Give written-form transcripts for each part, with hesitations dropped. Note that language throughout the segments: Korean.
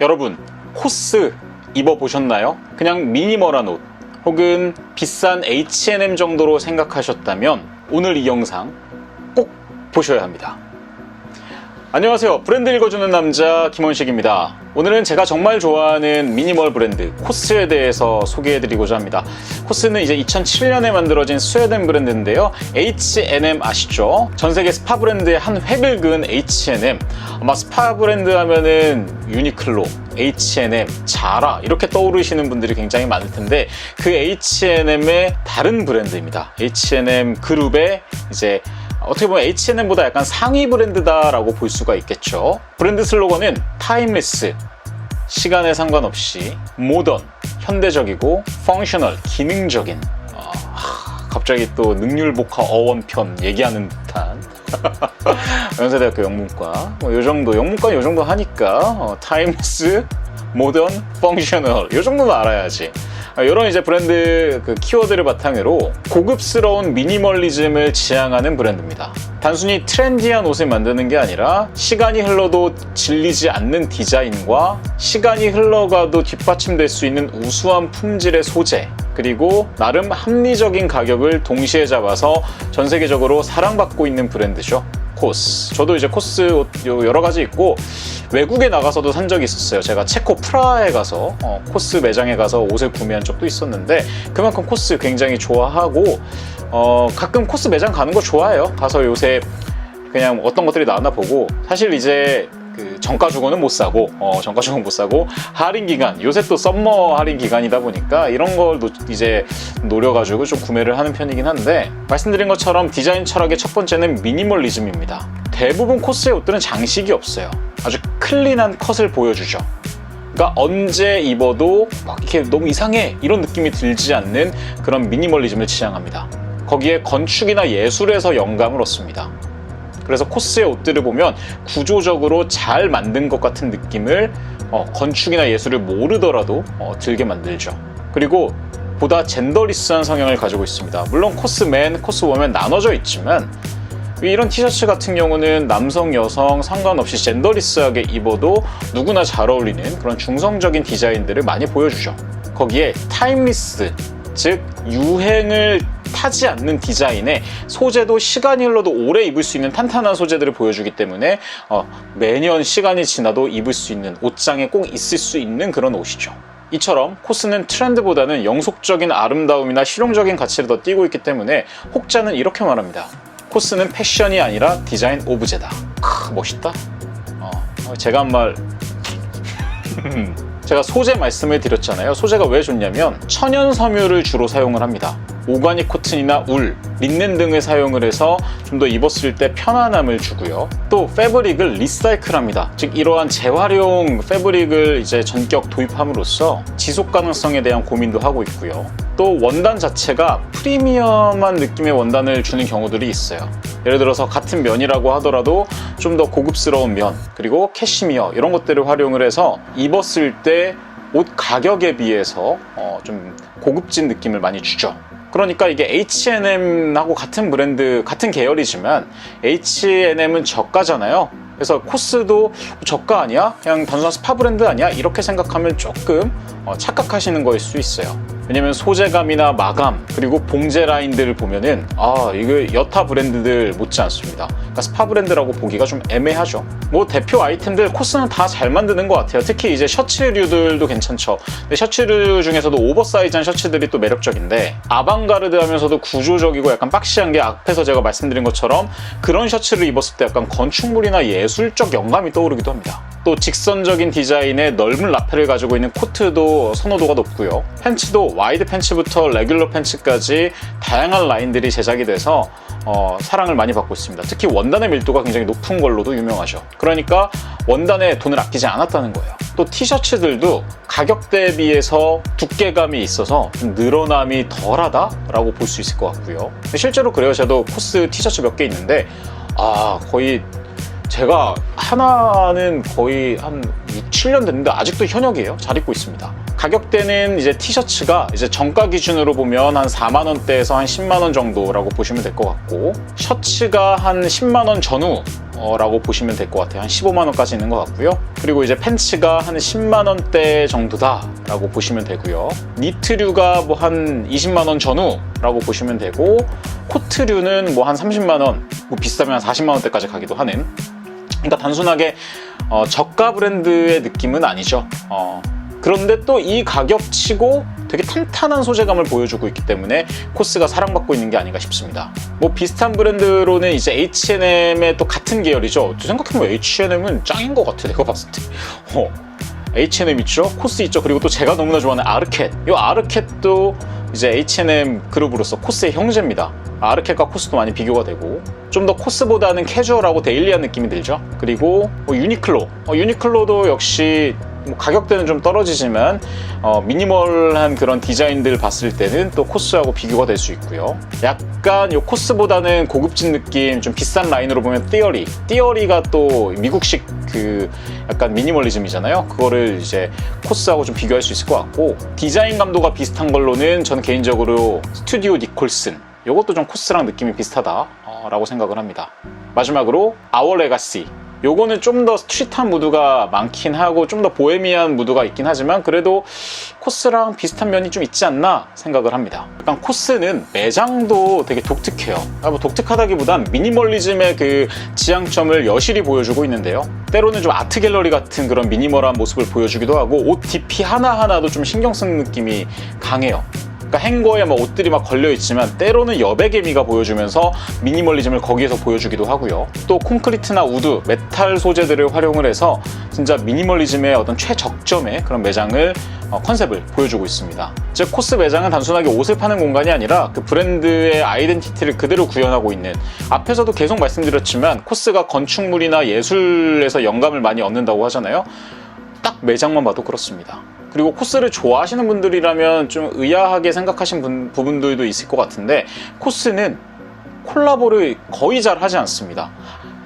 여러분, 코스 입어보셨나요? 그냥 미니멀한 옷 혹은 비싼 H&M 정도로 생각하셨다면 오늘 이 영상 꼭 보셔야 합니다. 안녕하세요. 브랜드 읽어주는 남자 김원식입니다. 오늘은 제가 정말 좋아하는 미니멀 브랜드 코스에 대해서 소개해드리고자 합니다. 코스는 이제 2007년에 만들어진 스웨덴 브랜드인데요. H&M 아시죠? 전세계 스파 브랜드의 한 획을 그은 H&M. 아마 스파 브랜드 하면은 유니클로, H&M, 자라 이렇게 떠오르시는 분들이 굉장히 많을 텐데 그 H&M의 다른 브랜드입니다. H&M 그룹의 이제 어떻게 보면 H&M보다 약간 상위 브랜드다라고 볼 수가 있겠죠. 브랜드 슬로건은 타임리스, 시간에 상관없이 모던, 현대적이고 펑셔널, 기능적인. 갑자기 또 능률복화 어원편 얘기하는 듯한 연세대학교 영문과 요 정도, 영문과 요 정도 하니까 타임리스, 모던, 펑셔널 요 정도는 알아야지. 이런 이제 브랜드 키워드를 바탕으로 고급스러운 미니멀리즘을 지향하는 브랜드입니다. 단순히 트렌디한 옷을 만드는 게 아니라 시간이 흘러도 질리지 않는 디자인과 시간이 흘러가도 뒷받침될 수 있는 우수한 품질의 소재, 그리고 나름 합리적인 가격을 동시에 잡아서 전 세계적으로 사랑받고 있는 브랜드죠. 코스. 저도 이제 코스 옷 여러 가지 있고 외국에 나가서도 산 적이 있었어요. 제가 체코 프라하에 가서 코스 매장에 가서 옷을 구매한 적도 있었는데 그만큼 코스 굉장히 좋아하고 가끔 코스 매장 가는 거 좋아해요. 가서 요새 그냥 어떤 것들이 나왔나 보고, 사실 이제 그 정가 주고는 못 사고 정가 주고는 못 사고 할인 기간, 요새 또 썸머 할인 기간이다 보니까 이런 걸 이제 노려가지고 좀 구매를 하는 편이긴 한데, 말씀드린 것처럼 디자인 철학의 첫 번째는 미니멀리즘입니다. 대부분 코스의 옷들은 장식이 없어요. 아주 클린한 컷을 보여주죠. 그러니까 언제 입어도 막 이렇게 너무 이상해 이런 느낌이 들지 않는 그런 미니멀리즘을 지향합니다. 거기에 건축이나 예술에서 영감을 얻습니다. 그래서 코스의 옷들을 보면 구조적으로 잘 만든 것 같은 느낌을 건축이나 예술을 모르더라도 들게 만들죠. 그리고 보다 젠더리스한 성향을 가지고 있습니다. 물론 코스맨, 코스워맨 나눠져 있지만 이런 티셔츠 같은 경우는 남성, 여성 상관없이 젠더리스하게 입어도 누구나 잘 어울리는 그런 중성적인 디자인들을 많이 보여주죠. 거기에 타임리스, 즉 유행을 타지 않는 디자인에 소재도 시간이 흘러도 오래 입을 수 있는 탄탄한 소재들을 보여주기 때문에 매년 시간이 지나도 입을 수 있는, 옷장에 꼭 있을 수 있는 그런 옷이죠. 이처럼 코스는 트렌드보다는 영속적인 아름다움이나 실용적인 가치를 더 띄고 있기 때문에 혹자는 이렇게 말합니다. 코스는 패션이 아니라 디자인 오브제다. 멋있다. 제가 한 말 제가 소재 말씀을 드렸잖아요. 소재가 왜 좋냐면 천연 섬유를 주로 사용을 합니다. 오가닉 코튼이나 울, 린넨 등을 사용을 해서 좀 더 입었을 때 편안함을 주고요. 또 패브릭을 리사이클합니다. 즉 이러한 재활용 패브릭을 이제 전격 도입함으로써 지속 가능성에 대한 고민도 하고 있고요. 또 원단 자체가 프리미엄한 느낌의 원단을 주는 경우들이 있어요. 예를 들어서 같은 면이라고 하더라도 좀 더 고급스러운 면, 그리고 캐시미어 이런 것들을 활용을 해서 입었을 때 옷 가격에 비해서 좀 고급진 느낌을 많이 주죠. 그러니까 이게 H&M하고 같은 브랜드, 같은 계열이지만 H&M은 저가잖아요. 그래서 코스도 저가 아니야? 그냥 단순한 스파 브랜드 아니야? 이렇게 생각하면 조금 착각하시는 거일 수 있어요. 왜냐면 소재감이나 마감, 그리고 봉제 라인들을 보면은 이거 여타 브랜드들 못지 않습니다. 그러니까 스파 브랜드라고 보기가 좀 애매하죠. 뭐 대표 아이템들 코스는 다 잘 만드는 것 같아요. 특히 이제 셔츠류들도 괜찮죠. 근데 셔츠류 중에서도 오버사이즈한 셔츠들이 또 매력적인데, 아방가르드 하면서도 구조적이고 약간 박시한 게 앞에서 제가 말씀드린 것처럼 그런 셔츠를 입었을 때 약간 건축물이나 예술적 영감이 떠오르기도 합니다. 또 직선적인 디자인의 넓은 라펠을 가지고 있는 코트도 선호도가 높고요. 팬츠도 와이드 팬츠부터 레귤러 팬츠까지 다양한 라인들이 제작이 돼서 사랑을 많이 받고 있습니다. 특히 원단의 밀도가 굉장히 높은 걸로도 유명하죠. 그러니까 원단에 돈을 아끼지 않았다는 거예요. 또 티셔츠들도 가격 대비해서 두께감이 있어서 좀 늘어남이 덜하다라고 볼 수 있을 것 같고요. 실제로 그래요. 저도 코스 티셔츠 몇 개 있는데 거의 제가 하나는 거의 한 6, 7년 됐는데 아직도 현역이에요. 잘 입고 있습니다. 가격대는 이제 티셔츠가 이제 정가 기준으로 보면 한 4만 원대에서 한 10만 원 정도라고 보시면 될 것 같고, 셔츠가 한 10만 원 전후 라고 보시면 될 것 같아요. 한 15만원까지 있는 것 같고요. 그리고 이제 팬츠가 한 10만원대 정도다 라고 보시면 되고요. 니트류가 뭐 한 20만원 전후라고 보시면 되고, 코트류는 뭐 한 30만원, 뭐 비싸면 한 40만원대까지 가기도 하는, 그러니까 단순하게 저가 브랜드의 느낌은 아니죠. 그런데 또 이 가격치고 되게 탄탄한 소재감을 보여주고 있기 때문에 코스가 사랑받고 있는 게 아닌가 싶습니다. 뭐 비슷한 브랜드로는 이제 H&M의 또 같은 계열이죠. 생각해보면 H&M은 짱인 것 같아, 내가 봤을 때. H&M 있죠, 코스 있죠, 그리고 또 제가 너무나 좋아하는 아르켓. 이 아르켓도 이제 H&M 그룹으로서 코스의 형제입니다. 아르켓과 코스도 많이 비교가 되고, 좀 더 코스보다는 캐주얼하고 데일리한 느낌이 들죠. 그리고 뭐 유니클로, 유니클로도 역시 뭐 가격대는 좀 떨어지지만 미니멀한 그런 디자인들 봤을 때는 또 코스하고 비교가 될 수 있고요. 약간 요 코스보다는 고급진 느낌, 좀 비싼 라인으로 보면 띠어리가 또 미국식 그 약간 미니멀리즘이잖아요. 그거를 이제 코스하고 좀 비교할 수 있을 것 같고, 디자인 감도가 비슷한 걸로는 저는 개인적으로 스튜디오 니콜슨, 요것도 좀 코스랑 느낌이 비슷하다 라고 생각을 합니다. 마지막으로 아워 레가시, 요거는 좀 더 스트릿한 무드가 많긴 하고 좀 더 보헤미안 무드가 있긴 하지만 그래도 코스랑 비슷한 면이 좀 있지 않나 생각을 합니다. 약간 코스는 매장도 되게 독특해요. 뭐 독특하다기보단 미니멀리즘의 그 지향점을 여실히 보여주고 있는데요. 때로는 좀 아트 갤러리 같은 그런 미니멀한 모습을 보여주기도 하고, 옷 DP 하나하나도 좀 신경 쓰는 느낌이 강해요. 그러니까 행거에 막 옷들이 막 걸려있지만 때로는 여백의 미가 보여주면서 미니멀리즘을 거기에서 보여주기도 하고요. 또 콘크리트나 우드, 메탈 소재들을 활용을 해서 진짜 미니멀리즘의 어떤 최적점의 그런 매장을 컨셉을 보여주고 있습니다. 즉 코스 매장은 단순하게 옷을 파는 공간이 아니라 그 브랜드의 아이덴티티를 그대로 구현하고 있는, 앞에서도 계속 말씀드렸지만 코스가 건축물이나 예술에서 영감을 많이 얻는다고 하잖아요. 딱 매장만 봐도 그렇습니다. 그리고 코스를 좋아하시는 분들이라면 좀 의아하게 생각하신 부분들도 있을 것 같은데, 코스는 콜라보를 거의 잘 하지 않습니다.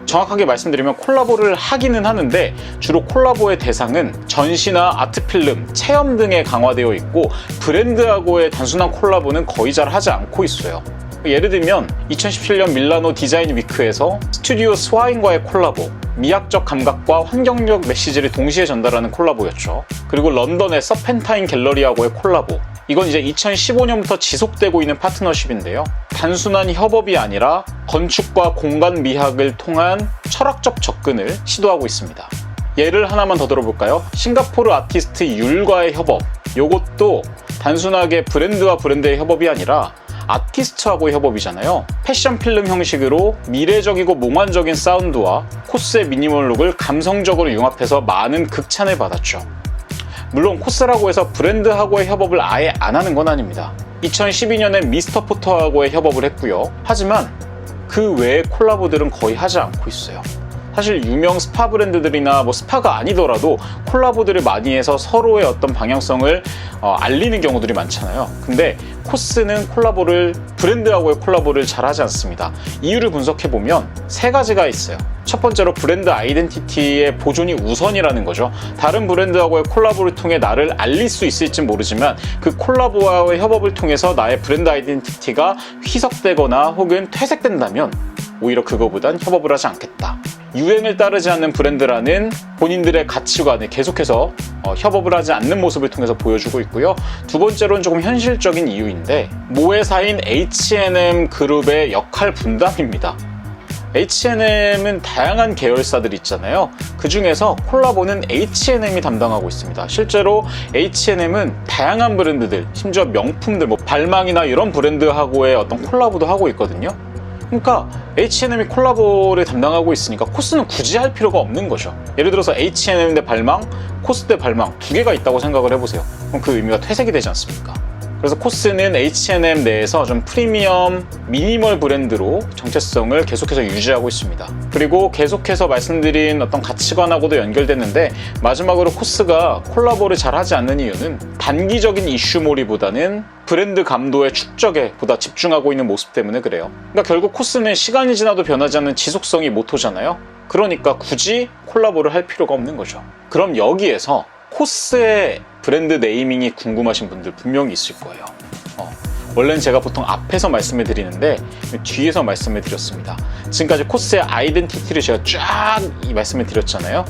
정확하게 말씀드리면 콜라보를 하기는 하는데 주로 콜라보의 대상은 전시나 아트필름, 체험 등에 강화되어 있고, 브랜드하고의 단순한 콜라보는 거의 잘 하지 않고 있어요. 예를 들면 2017년 밀라노 디자인 위크에서 스튜디오 스와인과의 콜라보, 미학적 감각과 환경적 메시지를 동시에 전달하는 콜라보였죠. 그리고 런던의 서펜타인 갤러리하고의 콜라보, 이건 이제 2015년부터 지속되고 있는 파트너십인데요. 단순한 협업이 아니라 건축과 공간 미학을 통한 철학적 접근을 시도하고 있습니다. 예를 하나만 더 들어볼까요? 싱가포르 아티스트 율과의 협업, 요것도 단순하게 브랜드와 브랜드의 협업이 아니라 아티스트하고의 협업이잖아요. 패션 필름 형식으로 미래적이고 몽환적인 사운드와 코스의 미니멀 룩을 감성적으로 융합해서 많은 극찬을 받았죠. 물론 코스라고 해서 브랜드하고의 협업을 아예 안 하는 건 아닙니다. 2012년에 미스터 포터하고의 협업을 했고요. 하지만 그 외의 콜라보들은 거의 하지 않고 있어요. 사실 유명 스파 브랜드들이나 뭐 스파가 아니더라도 콜라보들을 많이 해서 서로의 어떤 방향성을 알리는 경우들이 많잖아요. 근데 코스는 브랜드하고의 콜라보를 잘 하지 않습니다. 이유를 분석해보면 세 가지가 있어요. 첫 번째로 브랜드 아이덴티티의 보존이 우선이라는 거죠. 다른 브랜드하고의 콜라보를 통해 나를 알릴 수 있을지 모르지만 그 콜라보와의 협업을 통해서 나의 브랜드 아이덴티티가 희석되거나 혹은 퇴색된다면 오히려 그거보단 협업을 하지 않겠다. 유행을 따르지 않는 브랜드라는 본인들의 가치관을 계속해서 협업을 하지 않는 모습을 통해서 보여주고 있고요. 두 번째로는 조금 현실적인 이유인데, 모회사인 H&M 그룹의 역할 분담입니다. H&M은 다양한 계열사들이 있잖아요. 그 중에서 콜라보는 H&M이 담당하고 있습니다. 실제로 H&M은 다양한 브랜드들, 심지어 명품들, 뭐 발망이나 이런 브랜드하고의 어떤 콜라보도 하고 있거든요. 그러니까 H&M이 콜라보를 담당하고 있으니까 코스는 굳이 할 필요가 없는 거죠. 예를 들어서 H&M 대 발망, 코스 대 발망 두 개가 있다고 생각을 해보세요. 그럼 그 의미가 퇴색이 되지 않습니까? 그래서 코스는 H&M 내에서 좀 프리미엄 미니멀 브랜드로 정체성을 계속해서 유지하고 있습니다. 그리고 계속해서 말씀드린 어떤 가치관하고도 연결됐는데, 마지막으로 코스가 콜라보를 잘 하지 않는 이유는 단기적인 이슈몰이보다는 브랜드 감도의 축적에 보다 집중하고 있는 모습 때문에 그래요. 그러니까 결국 코스는 시간이 지나도 변하지 않는 지속성이 모토잖아요. 그러니까 굳이 콜라보를 할 필요가 없는 거죠. 그럼 여기에서 코스의 브랜드 네이밍이 궁금하신 분들 분명히 있을 거예요. 원래는 제가 보통 앞에서 말씀을 드리는데 뒤에서 말씀을 드렸습니다. 지금까지 코스의 아이덴티티를 제가 쫙 말씀을 드렸잖아요.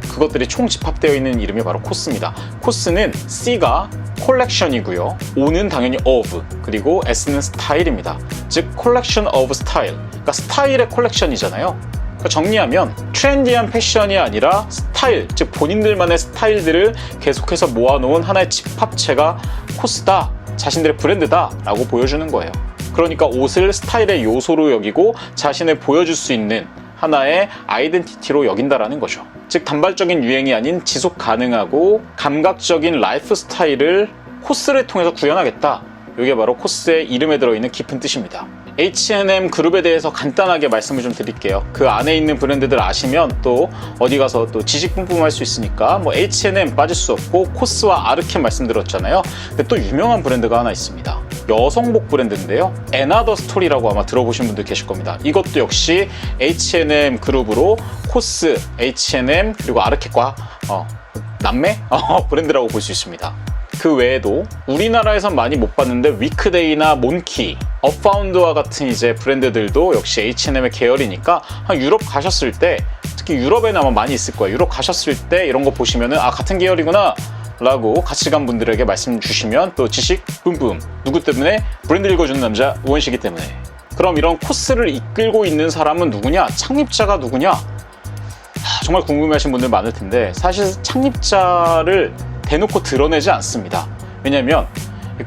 그것들이 총 집합되어 있는 이름이 바로 코스입니다. 코스는 C가 콜렉션이고요. O는 당연히 of, 그리고 S는 스타일입니다. 즉 콜렉션 of 스타일, 그러니까 스타일의 콜렉션이잖아요. 그러니까 정리하면 트렌디한 패션이 아니라 스타일, 즉 본인들만의 스타일들을 계속해서 모아놓은 하나의 집합체가 코스다, 자신들의 브랜드다 라고 보여주는 거예요. 그러니까 옷을 스타일의 요소로 여기고 자신을 보여줄 수 있는 하나의 아이덴티티로 여긴다라는 거죠. 즉 단발적인 유행이 아닌 지속 가능하고 감각적인 라이프 스타일을 코스를 통해서 구현하겠다. 이게 바로 코스의 이름에 들어있는 깊은 뜻입니다. H&M 그룹에 대해서 간단하게 말씀을 좀 드릴게요. 그 안에 있는 브랜드들 아시면 또 어디 가서 또 지식 뿜뿜할 수 있으니까 뭐 H&M 빠질 수 없고 코스와 아르켄 말씀드렸잖아요. 근데 또 유명한 브랜드가 하나 있습니다. 여성복 브랜드인데요. Another Story라고 아마 들어보신 분들 계실 겁니다. 이것도 역시 H&M 그룹으로 코스, H&M 그리고 아르켄과 남매 브랜드라고 볼 수 있습니다. 그 외에도 우리나라에선 많이 못 봤는데 위크데이나 몬키, 업파운드와 같은 이제 브랜드들도 역시 H&M의 계열이니까 유럽 가셨을 때, 특히 유럽에는 아마 많이 있을 거예요. 유럽 가셨을 때 이런 거 보시면은 같은 계열이구나 라고 같이 간 분들에게 말씀 주시면 또 지식 뿜뿜. 누구 때문에? 브랜드 읽어주는 남자 우원식이 때문에. 그럼 이런 코스를 이끌고 있는 사람은 누구냐? 창립자가 누구냐? 정말 궁금해하신 분들 많을 텐데 사실 창립자를 대놓고 드러내지 않습니다. 왜냐면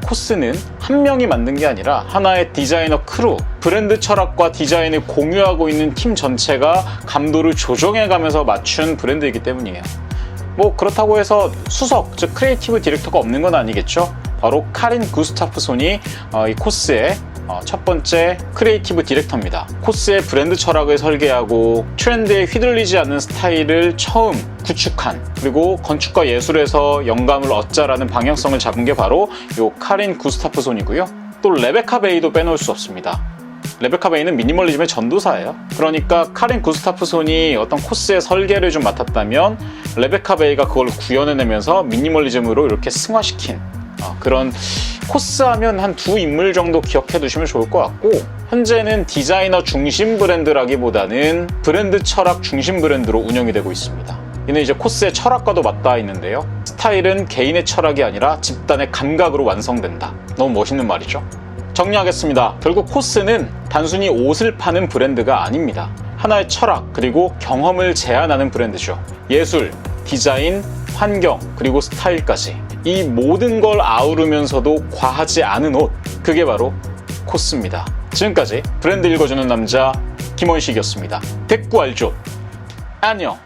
코스는 한 명이 만든 게 아니라 하나의 디자이너 크루, 브랜드 철학과 디자인을 공유하고 있는 팀 전체가 감도를 조정해가면서 맞춘 브랜드이기 때문이에요. 뭐 그렇다고 해서 수석, 즉 크리에이티브 디렉터가 없는 건 아니겠죠. 바로 카린 구스타프손이 이 코스의 첫 번째 크리에이티브 디렉터입니다. 코스의 브랜드 철학을 설계하고 트렌드에 휘둘리지 않는 스타일을 처음 구축한, 그리고 건축과 예술에서 영감을 얻자라는 방향성을 잡은 게 바로 이 카린 구스타프손이고요. 또 레베카 베이도 빼놓을 수 없습니다. 레베카 베이는 미니멀리즘의 전도사예요. 그러니까 카린 구스타프손이 어떤 코스의 설계를 좀 맡았다면 레베카 베이가 그걸 구현해내면서 미니멀리즘으로 이렇게 승화시킨 그런, 코스 하면 한 두 인물 정도 기억해 두시면 좋을 것 같고, 현재는 디자이너 중심 브랜드라기보다는 브랜드 철학 중심 브랜드로 운영이 되고 있습니다. 이는 이제 코스의 철학과도 맞닿아 있는데요. 스타일은 개인의 철학이 아니라 집단의 감각으로 완성된다. 너무 멋있는 말이죠. 정리하겠습니다. 결국 코스는 단순히 옷을 파는 브랜드가 아닙니다. 하나의 철학 그리고 경험을 제안하는 브랜드죠. 예술, 디자인, 환경, 그리고 스타일까지 이 모든 걸 아우르면서도 과하지 않은 옷, 그게 바로 코스입니다. 지금까지 브랜드 읽어주는 남자 김원식이었습니다. 됐고 알죠? 안녕.